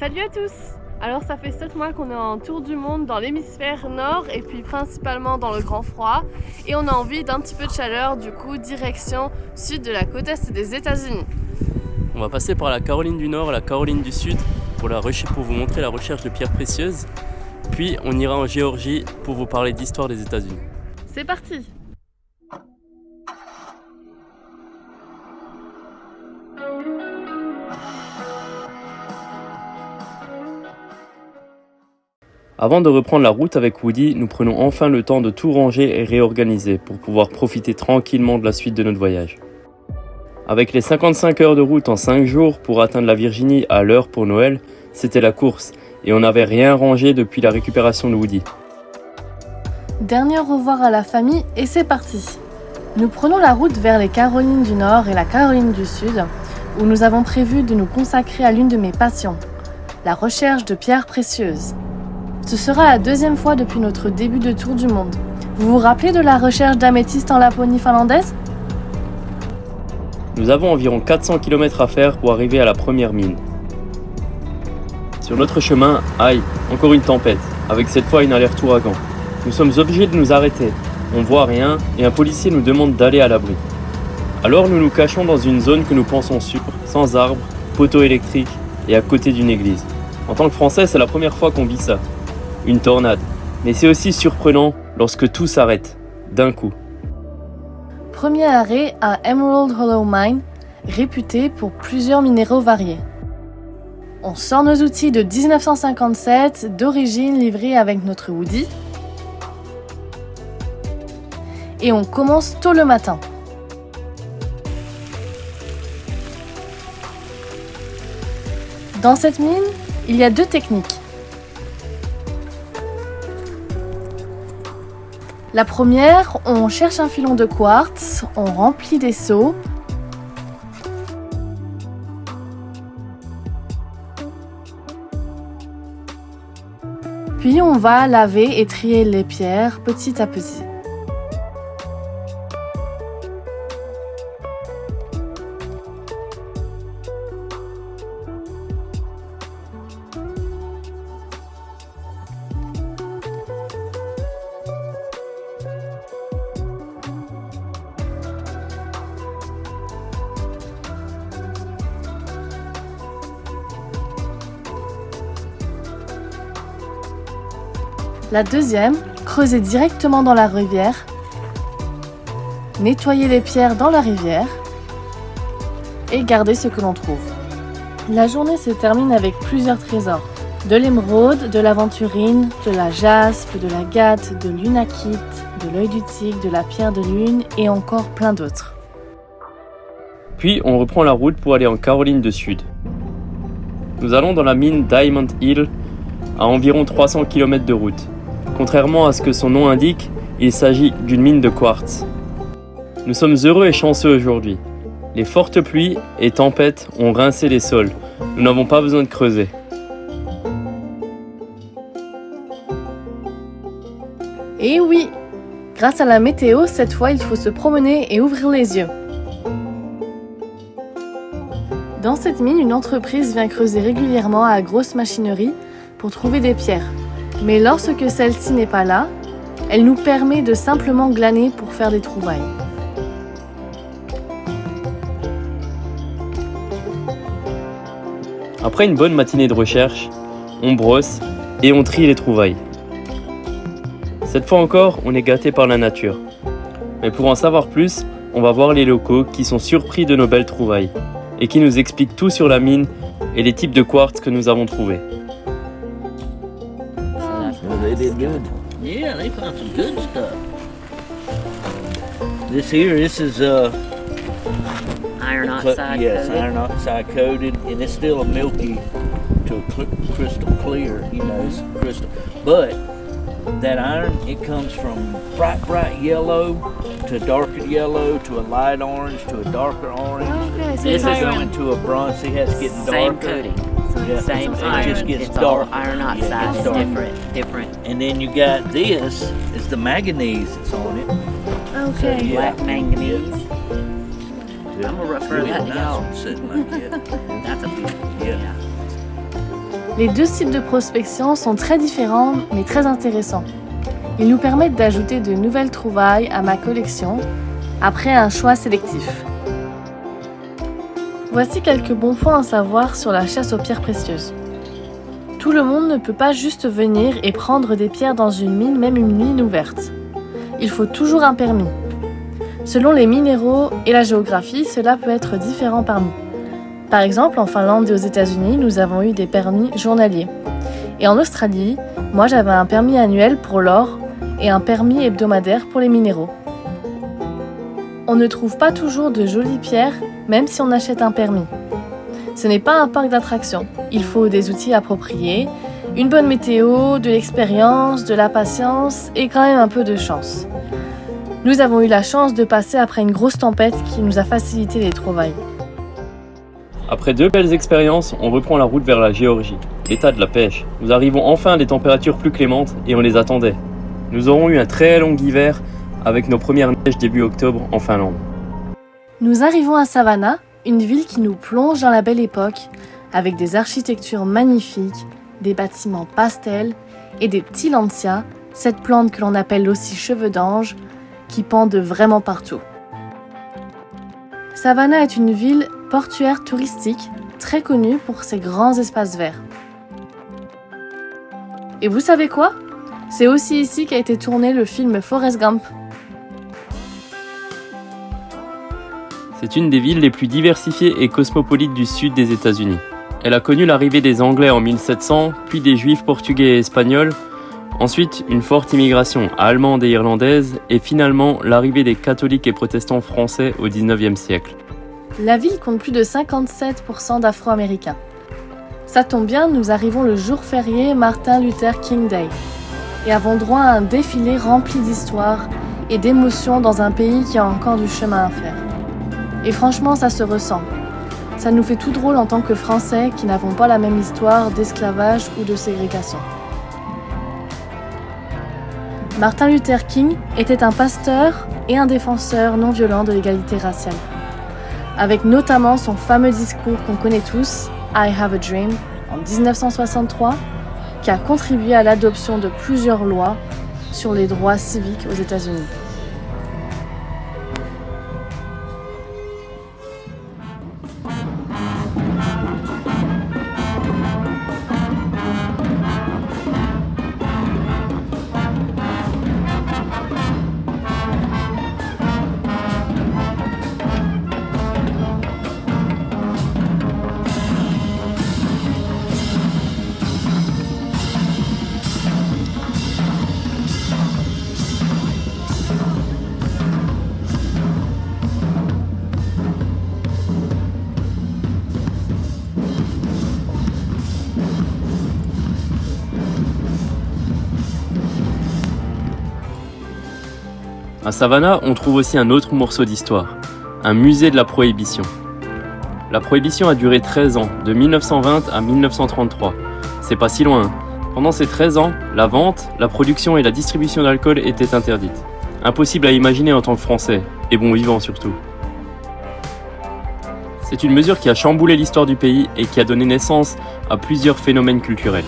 Salut à tous! Alors ça fait 7 mois qu'on est en tour du monde dans l'hémisphère nord et puis principalement dans le grand froid et on a envie d'un petit peu de chaleur, du coup direction sud de la côte est des États-Unis. On va passer par la Caroline du Nord et la Caroline du Sud pour vous montrer la recherche de pierres précieuses. Puis on ira en Géorgie pour vous parler d'histoire des États-Unis. C'est parti! Avant de reprendre la route avec Woody, nous prenons enfin le temps de tout ranger et réorganiser pour pouvoir profiter tranquillement de la suite de notre voyage. Avec les 55 heures de route en 5 jours pour atteindre la Virginie à l'heure pour Noël, c'était la course et on n'avait rien rangé depuis la récupération de Woody. Dernier au revoir à la famille et c'est parti! Nous prenons la route vers les Carolines du Nord et la Caroline du Sud où nous avons prévu de nous consacrer à l'une de mes passions, la recherche de pierres précieuses. Ce sera la deuxième fois depuis notre début de tour du monde. Vous vous rappelez de la recherche d'améthyste en Laponie finlandaise? Nous avons environ 400 km à faire pour arriver à la première mine. Sur notre chemin, encore une tempête, avec cette fois une alerte ouragan. Nous sommes obligés de nous arrêter. On ne voit rien et un policier nous demande d'aller à l'abri. Alors nous nous cachons dans une zone que nous pensons sûre, sans arbres, poteaux électriques et à côté d'une église. En tant que Français, c'est la première fois qu'on vit ça. Une tornade. Mais c'est aussi surprenant lorsque tout s'arrête, d'un coup. Premier arrêt à Emerald Hollow Mine, réputé pour plusieurs minéraux variés. On sort nos outils de 1957, d'origine livrés avec notre Woody. Et on commence tôt le matin. Dans cette mine, il y a 2 techniques. La première, on cherche un filon de quartz, on remplit des seaux. Puis on va laver et trier les pierres petit à petit. La deuxième, creuser directement dans la rivière, nettoyer les pierres dans la rivière et garder ce que l'on trouve. La journée se termine avec plusieurs trésors. De l'émeraude, de l'aventurine, de la jaspe, de l'agate, de l'unakite, de l'œil du tigre, de la pierre de lune et encore plein d'autres. Puis on reprend la route pour aller en Caroline du Sud. Nous allons dans la mine Diamond Hill à environ 300 km de route. Contrairement à ce que son nom indique, il s'agit d'une mine de quartz. Nous sommes heureux et chanceux aujourd'hui. Les fortes pluies et tempêtes ont rincé les sols. Nous n'avons pas besoin de creuser. Et oui, grâce à la météo, cette fois il faut se promener et ouvrir les yeux. Dans cette mine, une entreprise vient creuser régulièrement à grosse machinerie pour trouver des pierres. Mais lorsque celle-ci n'est pas là, elle nous permet de simplement glaner pour faire des trouvailles. Après une bonne matinée de recherche, on brosse et on trie les trouvailles. Cette fois encore, on est gâté par la nature. Mais pour en savoir plus, on va voir les locaux qui sont surpris de nos belles trouvailles et qui nous expliquent tout sur la mine et les types de quartz que nous avons trouvés. Well, they did good. Yeah, they found some good stuff. This is Iron oxide yes, coated. iron oxide coated, and it's still a milky to a crystal clear. You know, it's crystal. But that iron, it comes from bright yellow to darker yellow to a light orange to a darker orange. Okay, so This It's is going to a bronze. See how it's getting Same darker. coating, Yeah, same it iron. just gets It's all dark. iron Yeah, it oxide. gets It's darker. different. And then you got this is the manganese that's on it. Okay. Yeah. Black manganese. Yeah. I'm gonna refer Really that to nice y'all. one sitting like that. That's a beautiful. Yeah. Yeah. Les deux sites de prospection sont très différents mais très intéressants. Ils nous permettent d'ajouter de nouvelles trouvailles à ma collection après un choix sélectif. Voici quelques bons points à savoir sur la chasse aux pierres précieuses. Tout le monde ne peut pas juste venir et prendre des pierres dans une mine, même une mine ouverte. Il faut toujours un permis. Selon les minéraux et la géographie, cela peut être différent par nous. Par exemple, en Finlande et aux États-Unis, nous avons eu des permis journaliers. Et en Australie, moi j'avais un permis annuel pour l'or et un permis hebdomadaire pour les minéraux. On ne trouve pas toujours de jolies pierres, même si on achète un permis. Ce n'est pas un parc d'attractions. Il faut des outils appropriés, une bonne météo, de l'expérience, de la patience et quand même un peu de chance. Nous avons eu la chance de passer après une grosse tempête qui nous a facilité les trouvailles. Après 2 belles expériences, on reprend la route vers la Géorgie, l'état de la pêche. Nous arrivons enfin à des températures plus clémentes et on les attendait. Nous aurons eu un très long hiver avec nos premières neiges début octobre en Finlande. Nous arrivons à Savannah, une ville qui nous plonge dans la belle époque, avec des architectures magnifiques, des bâtiments pastels et des petits lantsias, cette plante que l'on appelle aussi cheveux d'ange, qui pendent vraiment partout. Savannah est une ville portuaire touristique, très connue pour ses grands espaces verts. Et vous savez quoi ? C'est aussi ici qu'a été tourné le film Forrest Gump. C'est une des villes les plus diversifiées et cosmopolites du sud des États-Unis. Elle a connu l'arrivée des Anglais en 1700, puis des Juifs portugais et espagnols, ensuite une forte immigration allemande et irlandaise, et finalement l'arrivée des catholiques et protestants français au XIXe siècle. La ville compte plus de 57% d'Afro-Américains. Ça tombe bien, nous arrivons le jour férié Martin Luther King Day et avons droit à un défilé rempli d'histoire et d'émotions dans un pays qui a encore du chemin à faire. Et franchement, ça se ressent. Ça nous fait tout drôle en tant que Français qui n'avons pas la même histoire d'esclavage ou de ségrégation. Martin Luther King était un pasteur et un défenseur non violent de l'égalité raciale, avec notamment son fameux discours qu'on connaît tous, I Have a Dream, en 1963, qui a contribué à l'adoption de plusieurs lois sur les droits civiques aux États-Unis. À Savannah, on trouve aussi un autre morceau d'histoire, un musée de la Prohibition. La Prohibition a duré 13 ans, de 1920 à 1933. C'est pas si loin. Pendant ces 13 ans, la vente, la production et la distribution d'alcool étaient interdites. Impossible à imaginer en tant que Français, et bon vivant surtout. C'est une mesure qui a chamboulé l'histoire du pays et qui a donné naissance à plusieurs phénomènes culturels.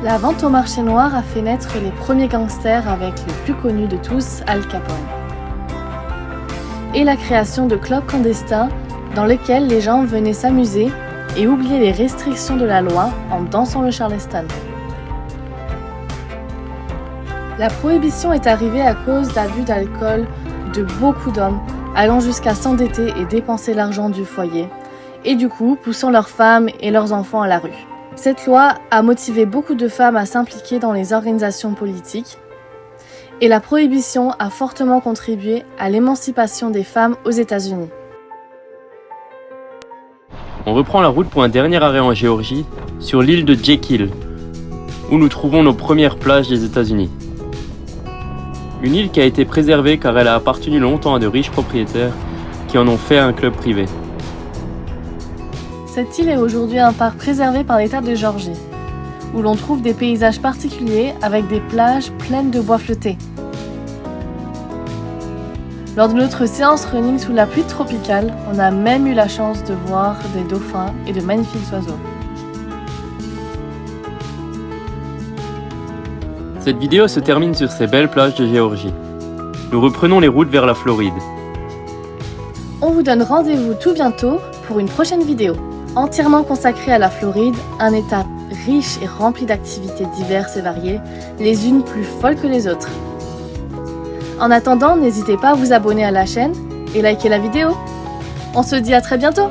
La vente au marché noir a fait naître les premiers gangsters avec le plus connu de tous, Al Capone. Et la création de clubs clandestins dans lesquels les gens venaient s'amuser et oublier les restrictions de la loi en dansant le Charleston. La prohibition est arrivée à cause d'abus d'alcool de beaucoup d'hommes allant jusqu'à s'endetter et dépenser l'argent du foyer, et du coup poussant leurs femmes et leurs enfants à la rue. Cette loi a motivé beaucoup de femmes à s'impliquer dans les organisations politiques et la prohibition a fortement contribué à l'émancipation des femmes aux États-Unis. On reprend la route pour un dernier arrêt en Géorgie, sur l'île de Jekyll, où nous trouvons nos premières plages des États-Unis. Une île qui a été préservée car elle a appartenu longtemps à de riches propriétaires qui en ont fait un club privé. Cette île est aujourd'hui un parc préservé par l'État de Géorgie, où l'on trouve des paysages particuliers avec des plages pleines de bois flottés. Lors de notre séance running sous la pluie tropicale, on a même eu la chance de voir des dauphins et de magnifiques oiseaux. Cette vidéo se termine sur ces belles plages de Géorgie. Nous reprenons les routes vers la Floride. On vous donne rendez-vous tout bientôt pour une prochaine vidéo, entièrement consacrée à la Floride, un état riche et rempli d'activités diverses et variées, les unes plus folles que les autres. En attendant, n'hésitez pas à vous abonner à la chaîne et liker la vidéo. On se dit à très bientôt!